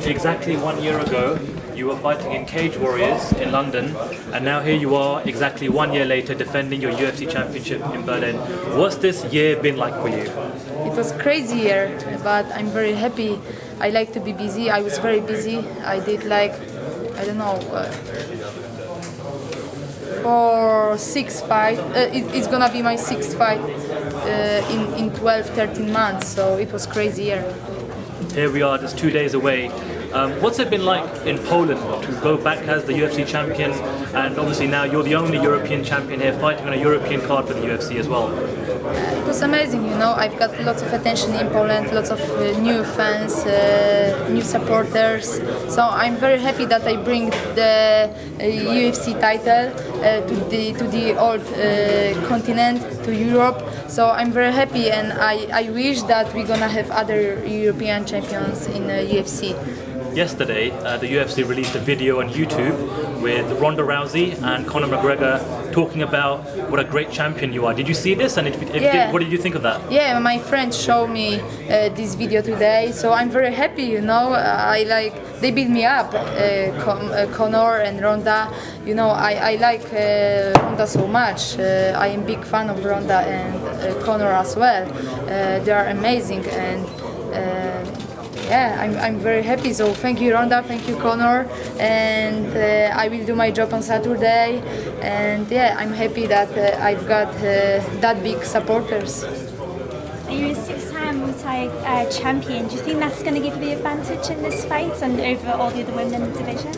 exactly 1 year ago, you were fighting in Cage Warriors in London, and now here you are exactly 1 year later defending your UFC championship in Berlin. What's this year been like for you? It was a crazy year, but I'm very happy. I like to be busy. I was very busy. I did for 6 fights. It's gonna be my 6th fight in 12, 13 months, so it was crazy year. Here we are, just 2 days away. What's it been like in Poland to go back as the UFC champion, and obviously now you're the only European champion here fighting on a European card for the UFC as well? It was amazing, I've got lots of attention in Poland, lots of new fans, new supporters. So I'm very happy that I bring the UFC title to the old continent, to Europe. So I'm very happy, and I wish that we're gonna have other European champions in UFC. Yesterday, the UFC released a video on YouTube with Ronda Rousey and Conor McGregor talking about what a great champion you are. Did you see this? And if you did, what did you think of that? Yeah, my friend showed me this video today, so I'm very happy. They beat me up, Conor and Ronda. I like Ronda so much. I am big fan of Ronda and Conor as well. They are amazing, and I'm very happy. So thank you, Ronda, thank you, Conor, and I will do my job on Saturday. And I'm happy that I've got that big supporters. You're a 6-time Muay champion. Do you think that's going to give you the advantage in this fight and over all the other women in the division?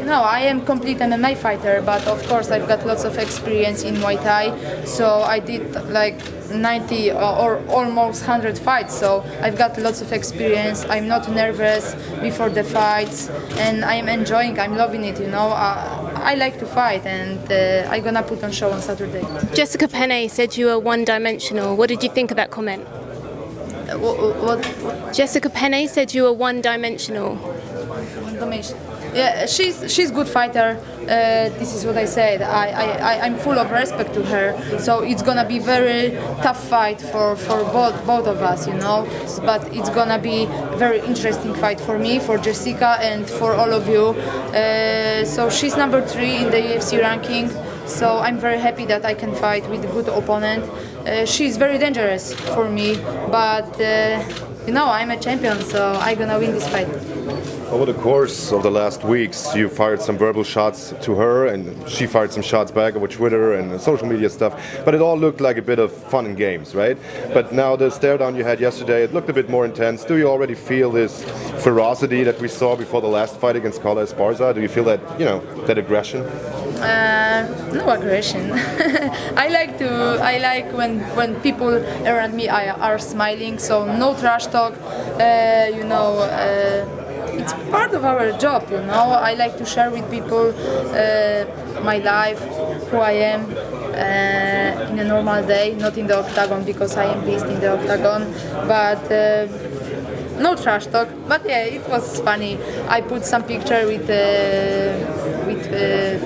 No, I am complete MMA fighter, but of course I've got lots of experience in Muay Thai. So I did like 90 or almost 100 fights. So I've got lots of experience. I'm not nervous before the fights, and I'm enjoying. I'm loving it. I like to fight, and I'm gonna put on show on Saturday. Jessica Penne said you were one-dimensional. What did you think of that comment? What? Jessica Penne said you were one-dimensional. One-dimensional. Yeah, she's good fighter. This is what I said. I'm full of respect to her. So it's gonna be very tough fight for both of us, But it's gonna be very interesting fight for me, for Jessica, and for all of you. So she's number 3 in the UFC ranking. So I'm very happy that I can fight with a good opponent. She's very dangerous for me, but I'm a champion, so I'm gonna win this fight. Over the course of the last weeks, you fired some verbal shots to her, and she fired some shots back over Twitter and social media stuff. But it all looked like a bit of fun and games, right? But now the stare down you had yesterday, it looked a bit more intense. Do you already feel this ferocity that we saw before the last fight against Carla Esparza? Do you feel that, that aggression? No aggression. I like when people around me are smiling. So no trash talk. It's part of our job, I like to share with people my life, who I am in a normal day, not in the octagon, because I am beast in the octagon. But no trash talk. But it was funny. I put some picture with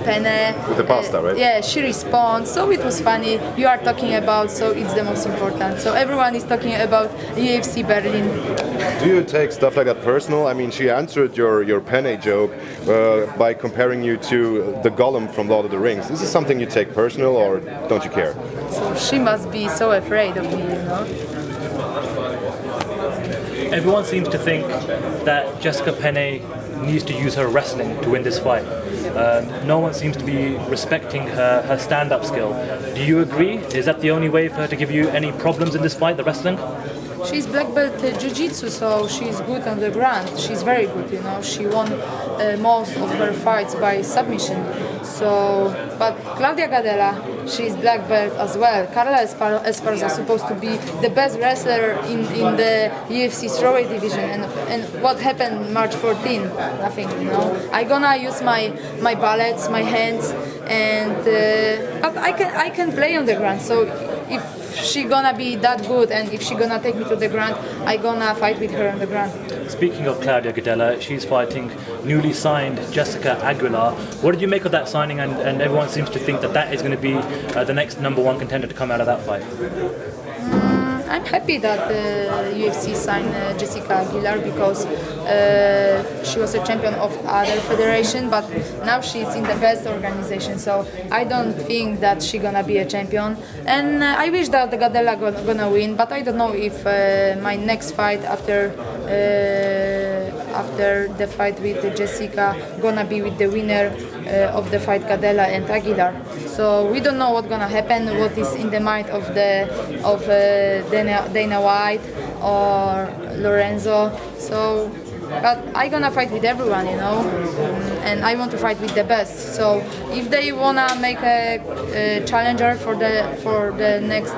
Penne. With the pasta, right? Yeah, she responds. So it was funny. You are talking about, so it's the most important. So everyone is talking about UFC Berlin. Do you take stuff like that personal? I mean, she answered your Penne joke by comparing you to the Gollum from Lord of the Rings. Is this something you take personal, or don't you care? So she must be so afraid of me, Everyone seems to think that Jessica Penne needs to use her wrestling to win this fight. No one seems to be respecting her stand-up skill. Do you agree? Is that the only way for her to give you any problems in this fight, the wrestling? She's black belt jiu-jitsu, so she's good on the ground. She's very good, She won most of her fights by submission. So, but Claudia Gadelha, she's black belt as well. Carla Esparza is supposed to be the best wrestler in the UFC strawweight division. And what happened March 14? Nothing, I'm gonna use my bullets, my hands, and but I can play on the ground. So if she gonna be that good, and if she gonna take me to the ground, I gonna fight with her on the ground. Speaking of Claudia Gadelha, she's fighting newly signed Jessica Aguilar. What did you make of that signing? And everyone seems to think that is going to be the next #1 contender to come out of that fight. I'm happy that the UFC signed Jessica Aguilar, because she was a champion of other federation, but now she's in the best organization. So I don't think that she's gonna be a champion. And I wish that the Gadela gonna win, but I don't know if my next fight after the fight with Jessica gonna be with the winner of the fight Gadela and Aguilar. So we don't know what's gonna happen, what is in the mind of Dana White or Lorenzo. So, but I gonna fight with everyone, you know, and I want to fight with the best. So if they wanna make a challenger for the next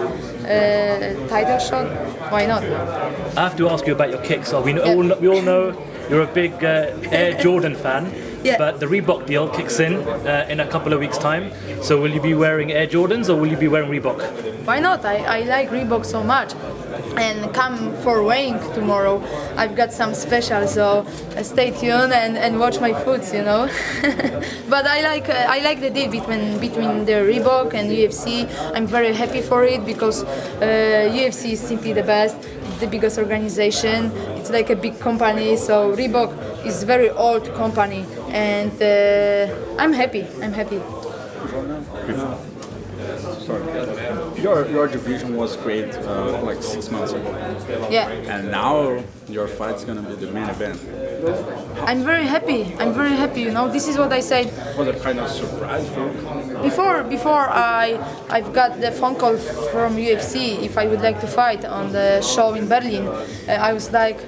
title shot, why not? I have to ask you about your kicks. So we all know you're a big Air Jordan fan. Yeah. But the Reebok deal kicks in a couple of weeks' time. So will you be wearing Air Jordans or will you be wearing Reebok? Why not? I like Reebok so much. And come for weighing tomorrow. I've got some special, so stay tuned and watch my foods, you know. But I like the deal between the Reebok and UFC. I'm very happy for it because UFC is simply the best. It's the biggest organization. It's like a big company. So Reebok is very old company, and I'm happy. Sorry. Your division was great like 6 months ago. Yeah. And now your fight's gonna be the main event. I'm very happy. You know, this is what I said. Was it kind of surprise for you? Before I've got the phone call from UFC if I would like to fight on the show in Berlin. I was like,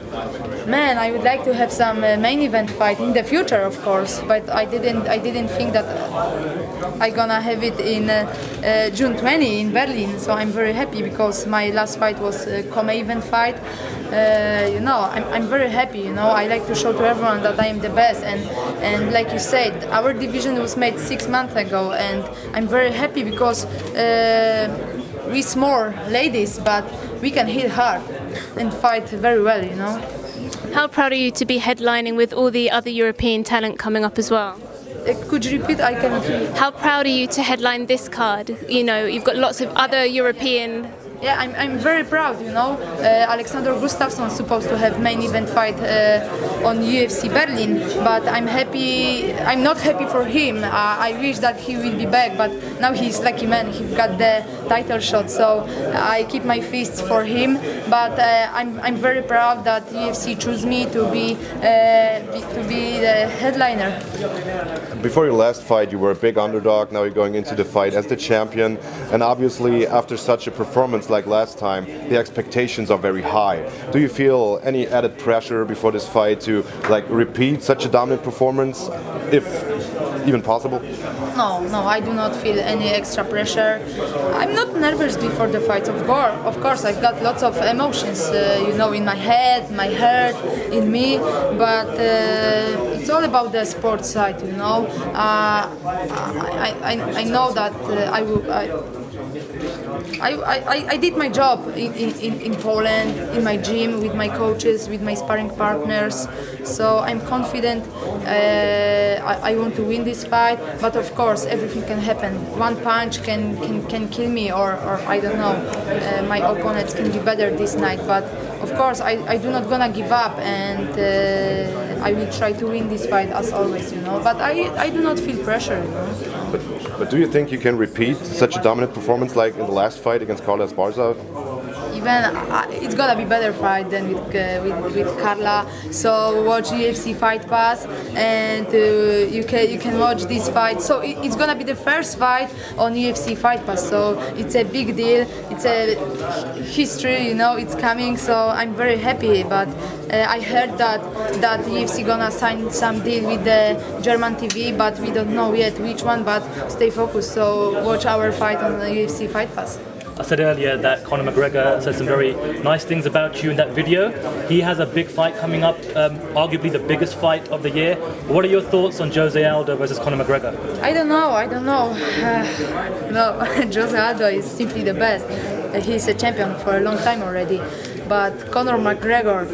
man, I would like to have some main event fight in the future, of course. But I didn't think that I gonna have it in June 20 in Berlin. So I'm very happy because my last fight was a co-main event fight. You know, I'm very happy. You know, I like to show to everyone that I am the best. And like you said, our division was made 6 months ago, and I'm very happy because we small ladies, but we can hit hard and fight very well. You know. How proud are you to be headlining with all the other European talent coming up as well? Could you repeat? I cannot hear. How proud are you to headline this card? You know, you've got lots of other European. Yeah, I'm very proud, you know. Alexander Gustafsson supposed to have main event fight on UFC Berlin, but I'm not happy for him. I wish that he will be back, but now he's lucky man. He got the title shot, so I keep my fists for him. But I'm very proud that UFC chose me to be the headliner. Before your last fight, you were a big underdog. Now you're going into the fight as the champion, and obviously after such a performance like last time, the expectations are very high. Do you feel any added pressure before this fight to like repeat such a dominant performance, if even possible? No, I do not feel any extra pressure. I'm not nervous before the fights. Of course, I've got lots of emotions, you know, in my head, my heart, in me. But it's all about the sports side, you know. I know that I did my job in Poland, in my gym, with my coaches, with my sparring partners. So I'm confident. I want to win this fight, but of course everything can happen. One punch can kill me, or I don't know. My opponents can be better this night, but of course I do not gonna give up, and I will try to win this fight as always, you know. But I do not feel pressure, you know. But do you think you can repeat such a dominant performance like in the last fight against Carla Esparza? Even it's gonna be better fight than with Carla. So watch UFC Fight Pass, and you can watch this fight. So it's gonna be the first fight on UFC Fight Pass. So it's a big deal. It's a history, you know. It's coming. So I'm very happy. But I heard that UFC gonna sign some deal with the German TV, but we don't know yet which one. But stay focused. So watch our fight on the UFC Fight Pass. I said earlier that Conor McGregor said some very nice things about you in that video. He has a big fight coming up, arguably the biggest fight of the year. What are your thoughts on Jose Aldo versus Conor McGregor? I don't know. No, Jose Aldo is simply the best. He's a champion for a long time already. But Conor McGregor,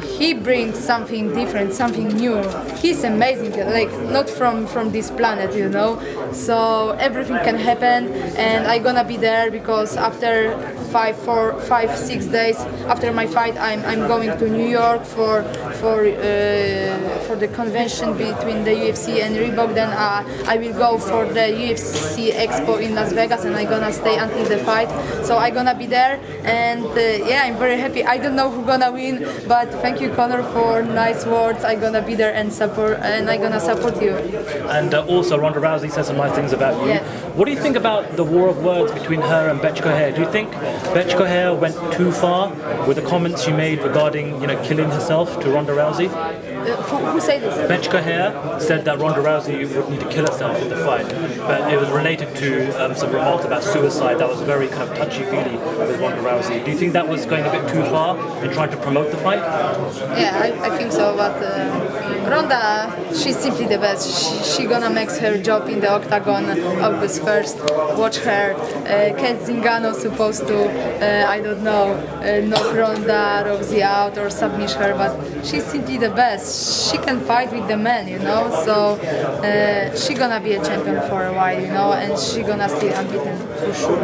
he brings something different, something new. He's amazing, like not from this planet, you know. So everything can happen, and I'm gonna be there because after 6 days after my fight, I'm going to New York for the convention between the UFC and Reebok. Then I will go for the UFC Expo in Las Vegas, and I'm gonna stay until the fight. So I'm gonna be there, and yeah, I'm very happy. I don't know who's gonna win, but thank you, Conor, for nice words. I'm gonna be there and I'm gonna support you. And also, Ronda Rousey said some nice things about you. Yeah. What do you think about the war of words between her and Betchko Hare? Do you think Betchko Hare went too far with the comments she made regarding, killing herself to Ronda Rousey? Who said this? Betchko Hare said that Ronda Rousey would need to kill herself in the fight, but it was related to some remarks about suicide that was very kind of touchy-feely with Ronda Rousey. Do you think that was going a bit too far in trying to promote the fight? Yeah, I think so, but Ronda, she's simply the best. She gonna make her job in the octagon August 1st. Watch her. Kat Zingano supposed to, I don't know, knock Ronda Rousey out or submit her, but she's simply the best. She can fight with the men, so she gonna be a champion for a while, and she gonna stay unbeaten for sure.